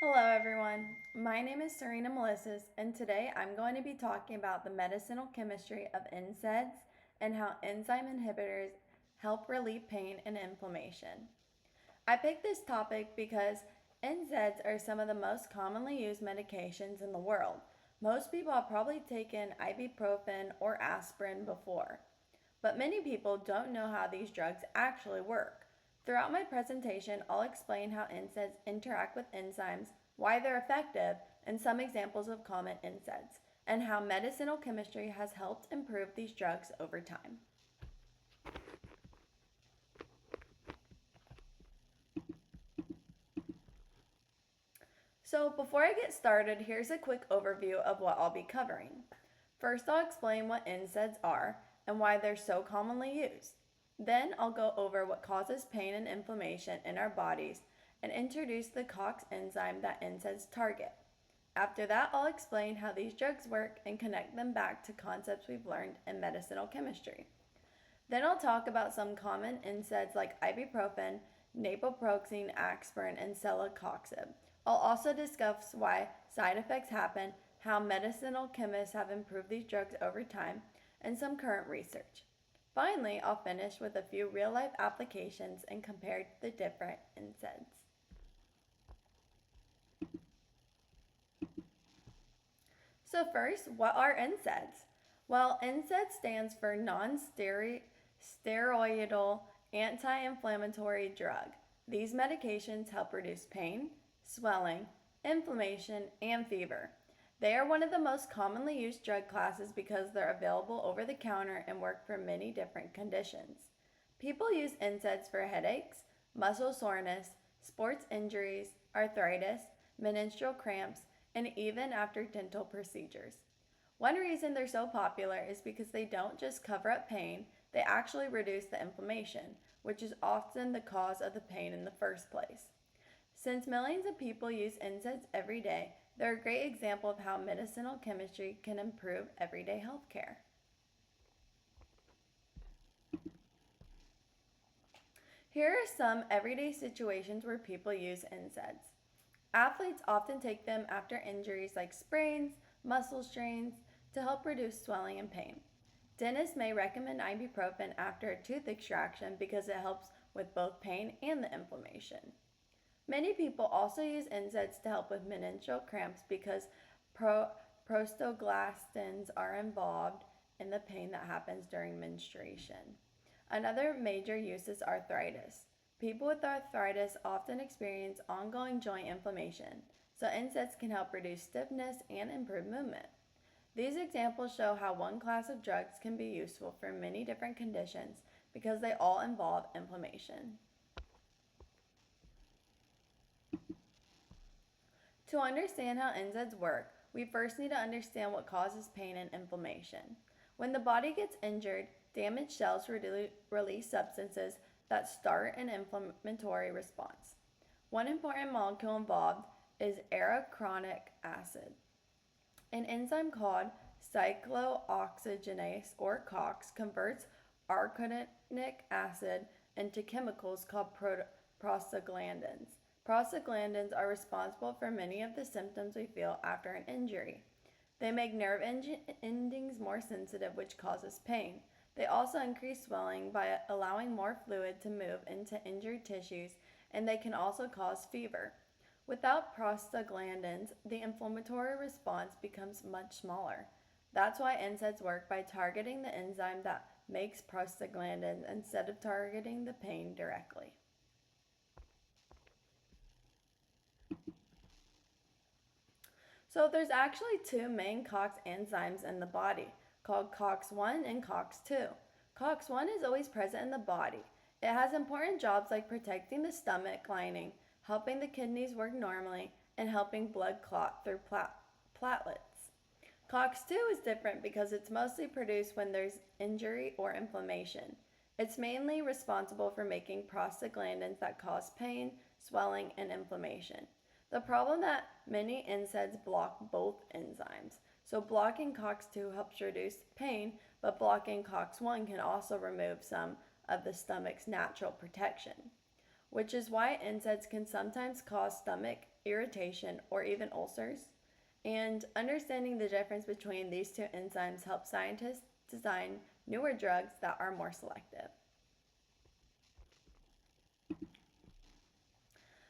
Hello, everyone. My name is Serena Melissus, and today I'm going to be talking about the medicinal chemistry of NSAIDs and how enzyme inhibitors help relieve pain and inflammation. I picked this topic because NSAIDs are some of the most commonly used medications in the world. Most people have probably taken ibuprofen or aspirin before, but many people don't know how these drugs actually work. Throughout my presentation, I'll explain how NSAIDs interact with enzymes, why they're effective, and some examples of common NSAIDs, and how medicinal chemistry has helped improve these drugs over time. So before I get started, here's a quick overview of what I'll be covering. First, I'll explain what NSAIDs are and why they're so commonly used. Then I'll go over what causes pain and inflammation in our bodies and introduce the COX enzyme that NSAIDs target. After that, I'll explain how these drugs work and connect them back to concepts we've learned in medicinal chemistry. Then I'll talk about some common NSAIDs like ibuprofen, naproxen, aspirin, and celecoxib. I'll also discuss why side effects happen, how medicinal chemists have improved these drugs over time, and some current research. Finally, I'll finish with a few real-life applications and compare the different NSAIDs. So first, what are NSAIDs? Well, NSAID stands for non-steroidal anti-inflammatory drug. These medications help reduce pain, swelling, inflammation, and fever. They are one of the most commonly used drug classes because they're available over the counter and work for many different conditions. People use NSAIDs for headaches, muscle soreness, sports injuries, arthritis, menstrual cramps, and even after dental procedures. One reason they're so popular is because they don't just cover up pain, they actually reduce the inflammation, which is often the cause of the pain in the first place. Since millions of people use NSAIDs every day, they're a great example of how medicinal chemistry can improve everyday health care. Here are some everyday situations where people use NSAIDs. Athletes often take them after injuries like sprains, muscle strains, to help reduce swelling and pain. Dentists may recommend ibuprofen after a tooth extraction because it helps with both pain and the inflammation. Many people also use NSAIDs to help with menstrual cramps because prostaglandins are involved in the pain that happens during menstruation. Another major use is arthritis. People with arthritis often experience ongoing joint inflammation, so NSAIDs can help reduce stiffness and improve movement. These examples show how one class of drugs can be useful for many different conditions because they all involve inflammation. To understand how NSAIDs work, we first need to understand what causes pain and inflammation. When the body gets injured, damaged cells release substances that start an inflammatory response. One important molecule involved is arachidonic acid. An enzyme called cyclooxygenase, or COX, converts arachidonic acid into chemicals called prostaglandins. Prostaglandins are responsible for many of the symptoms we feel after an injury. They make nerve endings more sensitive, which causes pain. They also increase swelling by allowing more fluid to move into injured tissues, and they can also cause fever. Without prostaglandins, the inflammatory response becomes much smaller. That's why NSAIDs work by targeting the enzyme that makes prostaglandins instead of targeting the pain directly. So there's actually two main COX enzymes in the body, called COX-1 and COX-2. COX-1 is always present in the body. It has important jobs like protecting the stomach lining, helping the kidneys work normally, and helping blood clot through platelets. COX-2 is different because it's mostly produced when there's injury or inflammation. It's mainly responsible for making prostaglandins that cause pain, swelling, and inflammation. The problem that many NSAIDs block both enzymes. So blocking COX-2 helps reduce pain, but blocking COX-1 can also remove some of the stomach's natural protection, which is why NSAIDs can sometimes cause stomach irritation, or even ulcers. And understanding the difference between these two enzymes helps scientists design newer drugs that are more selective.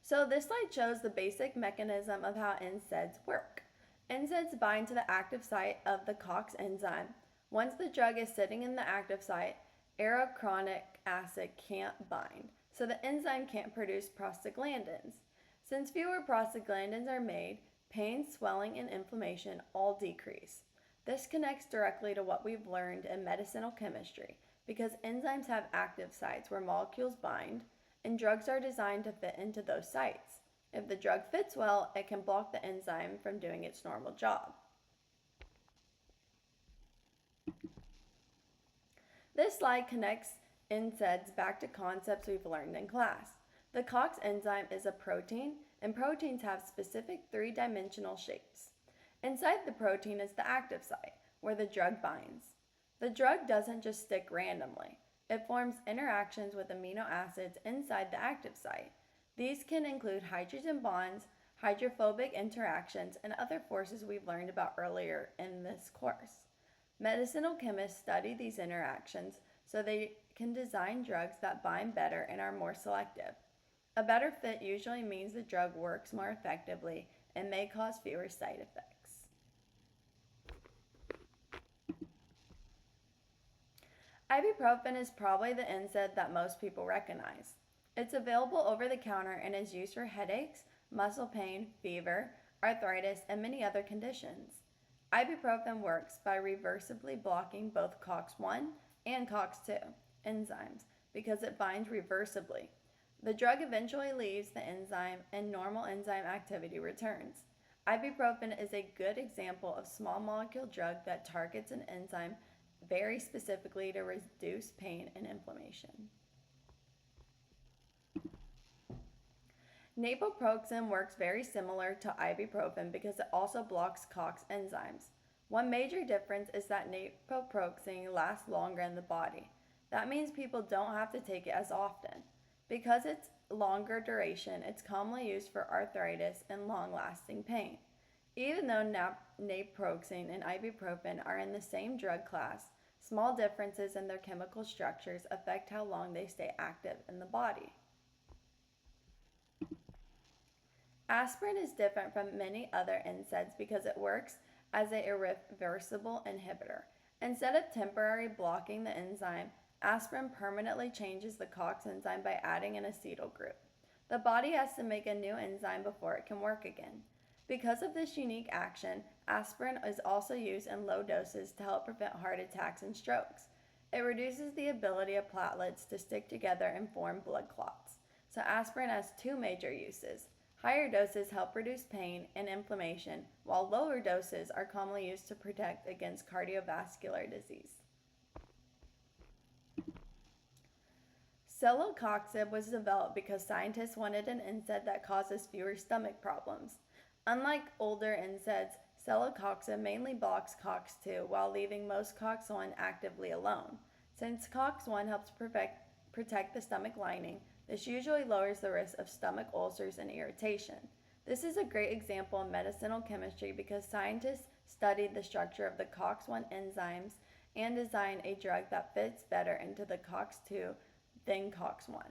So this slide shows the basic mechanism of how NSAIDs work. NSAIDs bind to the active site of the COX enzyme. Once the drug is sitting in the active site, arachidonic acid can't bind, so the enzyme can't produce prostaglandins. Since fewer prostaglandins are made, pain, swelling, and inflammation all decrease. This connects directly to what we've learned in medicinal chemistry because enzymes have active sites where molecules bind, and drugs are designed to fit into those sites. If the drug fits well, it can block the enzyme from doing its normal job. This slide connects NSAIDs back to concepts we've learned in class. The COX enzyme is a protein, and proteins have specific three-dimensional shapes. Inside the protein is the active site, where the drug binds. The drug doesn't just stick randomly. It forms interactions with amino acids inside the active site. These can include hydrogen bonds, hydrophobic interactions, and other forces we've learned about earlier in this course. Medicinal chemists study these interactions so they can design drugs that bind better and are more selective. A better fit usually means the drug works more effectively and may cause fewer side effects. Ibuprofen is probably the NSAID that most people recognize. It's available over the counter and is used for headaches, muscle pain, fever, arthritis, and many other conditions. Ibuprofen works by reversibly blocking both COX-1 and COX-2 enzymes because it binds reversibly. The drug eventually leaves the enzyme and normal enzyme activity returns. Ibuprofen is a good example of small molecule drug that targets an enzyme very specifically to reduce pain and inflammation. Naproxen works very similar to ibuprofen because it also blocks COX enzymes. One major difference is that naproxen lasts longer in the body. That means people don't have to take it as often. Because it's longer duration, it's commonly used for arthritis and long-lasting pain. Even though naproxen and ibuprofen are in the same drug class, small differences in their chemical structures affect how long they stay active in the body. Aspirin is different from many other NSAIDs because it works as a irreversible inhibitor. Instead of temporarily blocking the enzyme, aspirin permanently changes the COX enzyme by adding an acetyl group. The body has to make a new enzyme before it can work again. Because of this unique action, aspirin is also used in low doses to help prevent heart attacks and strokes. It reduces the ability of platelets to stick together and form blood clots. So aspirin has two major uses. Higher doses help reduce pain and inflammation, while lower doses are commonly used to protect against cardiovascular disease. Celecoxib was developed because scientists wanted an NSAID that causes fewer stomach problems. Unlike older NSAIDs, celecoxib mainly blocks COX-2 while leaving most COX-1 actively alone. Since COX-1 helps protect the stomach lining, this usually lowers the risk of stomach ulcers and irritation. This is a great example in medicinal chemistry because scientists studied the structure of the COX-1 enzymes and designed a drug that fits better into the COX-2 than COX-1.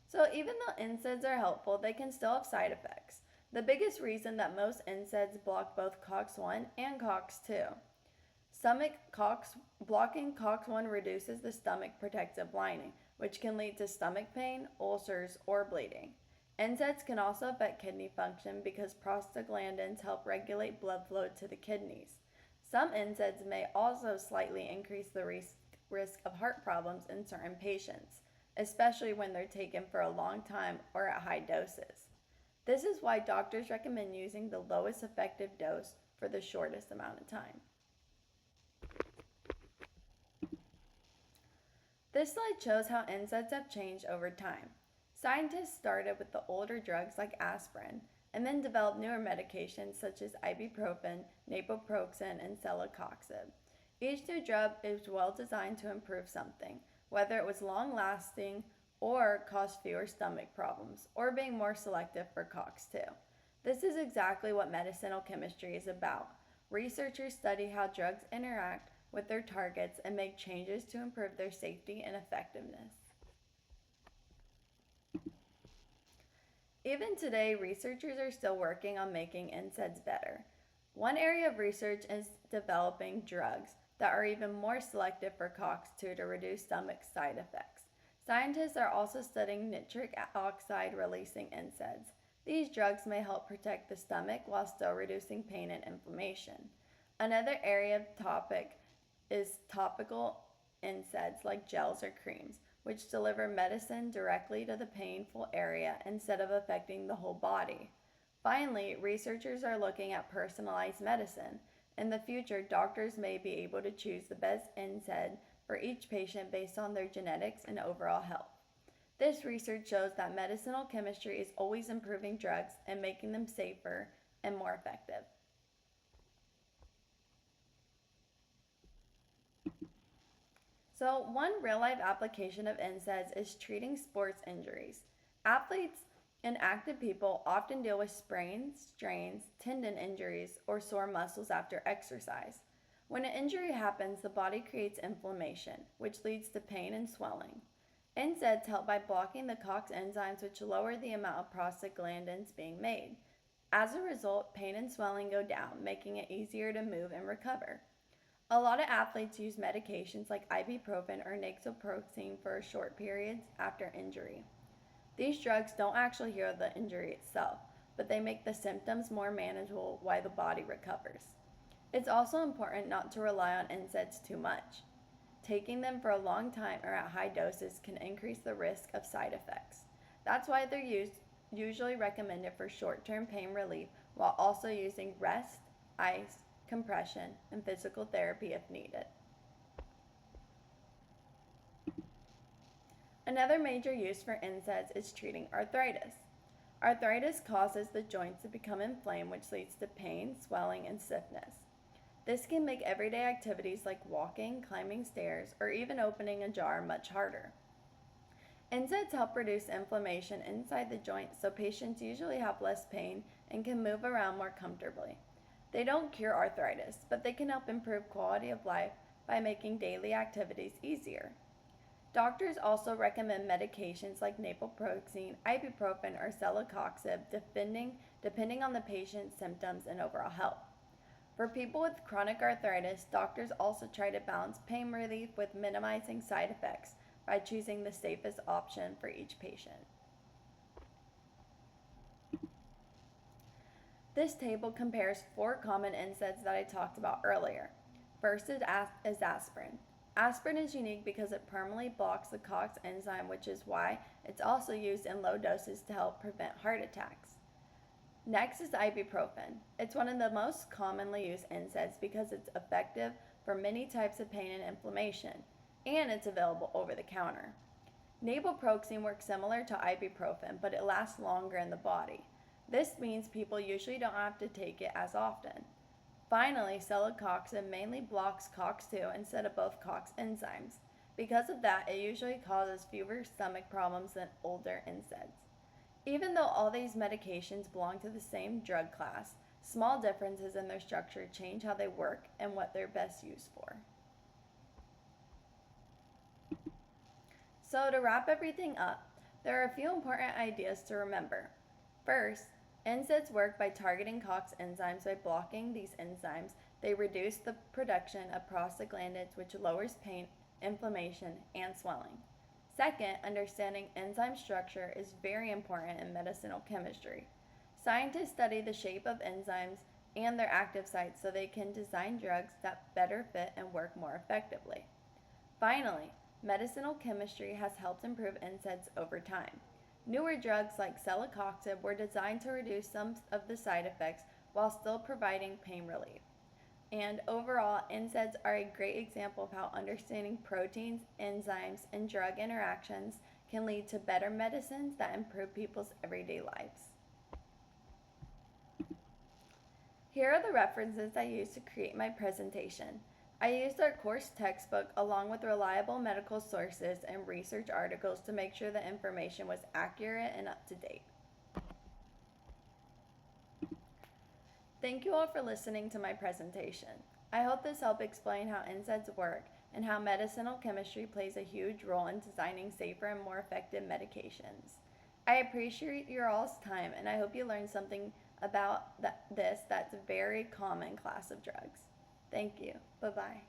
So even though NSAIDs are helpful, they can still have side effects. The biggest reason that most NSAIDs block both COX-1 and COX-2. Blocking COX-1 reduces the stomach protective lining, which can lead to stomach pain, ulcers, or bleeding. NSAIDs can also affect kidney function because prostaglandins help regulate blood flow to the kidneys. Some NSAIDs may also slightly increase the risk of heart problems in certain patients, especially when they're taken for a long time or at high doses. This is why doctors recommend using the lowest effective dose for the shortest amount of time. This slide shows how NSAIDs have changed over time. Scientists started with the older drugs like aspirin, and then developed newer medications such as ibuprofen, naproxen, and celecoxib. Each new drug is well designed to improve something, whether it was long-lasting or cause fewer stomach problems, or being more selective for COX-2. This is exactly what medicinal chemistry is about. Researchers study how drugs interact with their targets and make changes to improve their safety and effectiveness. Even today, researchers are still working on making NSAIDs better. One area of research is developing drugs that are even more selective for COX-2 to reduce stomach side effects. Scientists are also studying nitric oxide releasing NSAIDs. These drugs may help protect the stomach while still reducing pain and inflammation. Another area of topic is topical NSAIDs like gels or creams, which deliver medicine directly to the painful area instead of affecting the whole body. Finally, researchers are looking at personalized medicine. In the future, doctors may be able to choose the best NSAID for each patient based on their genetics and overall health. This research shows that medicinal chemistry is always improving drugs and making them safer and more effective. So, one real life application of NSAIDs is treating sports injuries. Athletes and active people often deal with sprains, strains, tendon injuries, or sore muscles after exercise. When an injury happens, the body creates inflammation, which leads to pain and swelling. NSAIDs help by blocking the COX enzymes, which lower the amount of prostaglandins being made. As a result, pain and swelling go down, making it easier to move and recover. A lot of athletes use medications like ibuprofen or nasoproxen for short periods after injury. These drugs don't actually heal the injury itself, but they make the symptoms more manageable while the body recovers. It's also important not to rely on NSAIDs too much. Taking them for a long time or at high doses can increase the risk of side effects. That's why they're usually recommended for short-term pain relief while also using rest, ice, compression, and physical therapy if needed. Another major use for NSAIDs is treating arthritis. Arthritis causes the joints to become inflamed, which leads to pain, swelling, and stiffness. This can make everyday activities like walking, climbing stairs, or even opening a jar much harder. NSAIDs help reduce inflammation inside the joint, so patients usually have less pain and can move around more comfortably. They don't cure arthritis, but they can help improve quality of life by making daily activities easier. Doctors also recommend medications like naproxen, ibuprofen, or celecoxib depending on the patient's symptoms and overall health. For people with chronic arthritis, doctors also try to balance pain relief with minimizing side effects by choosing the safest option for each patient. This table compares 4 common NSAIDs that I talked about earlier. First is aspirin. Aspirin is unique because it permanently blocks the COX enzyme, which is why it's also used in low doses to help prevent heart attacks. Next is ibuprofen. It's one of the most commonly used NSAIDs because it's effective for many types of pain and inflammation, and it's available over the counter. Naproxen works similar to ibuprofen, but it lasts longer in the body. This means people usually don't have to take it as often. Finally, celecoxib mainly blocks COX-2 instead of both COX enzymes. Because of that, it usually causes fewer stomach problems than older NSAIDs. Even though all these medications belong to the same drug class, small differences in their structure change how they work and what they're best used for. So to wrap everything up, there are a few important ideas to remember. First, NSAIDs work by targeting COX enzymes. By blocking these enzymes, they reduce the production of prostaglandins, which lowers pain, inflammation, and swelling. Second, understanding enzyme structure is very important in medicinal chemistry. Scientists study the shape of enzymes and their active sites so they can design drugs that better fit and work more effectively. Finally, medicinal chemistry has helped improve NSAIDs over time. Newer drugs like celecoxib were designed to reduce some of the side effects while still providing pain relief. And overall, NSAIDs are a great example of how understanding proteins, enzymes, and drug interactions can lead to better medicines that improve people's everyday lives. Here are the references I used to create my presentation. I used our course textbook along with reliable medical sources and research articles to make sure the information was accurate and up to date. Thank you all for listening to my presentation. I hope this helped explain how NSAIDs work and how medicinal chemistry plays a huge role in designing safer and more effective medications. I appreciate your all's time, and I hope you learned something about this that's a very common class of drugs. Thank you. Bye-bye.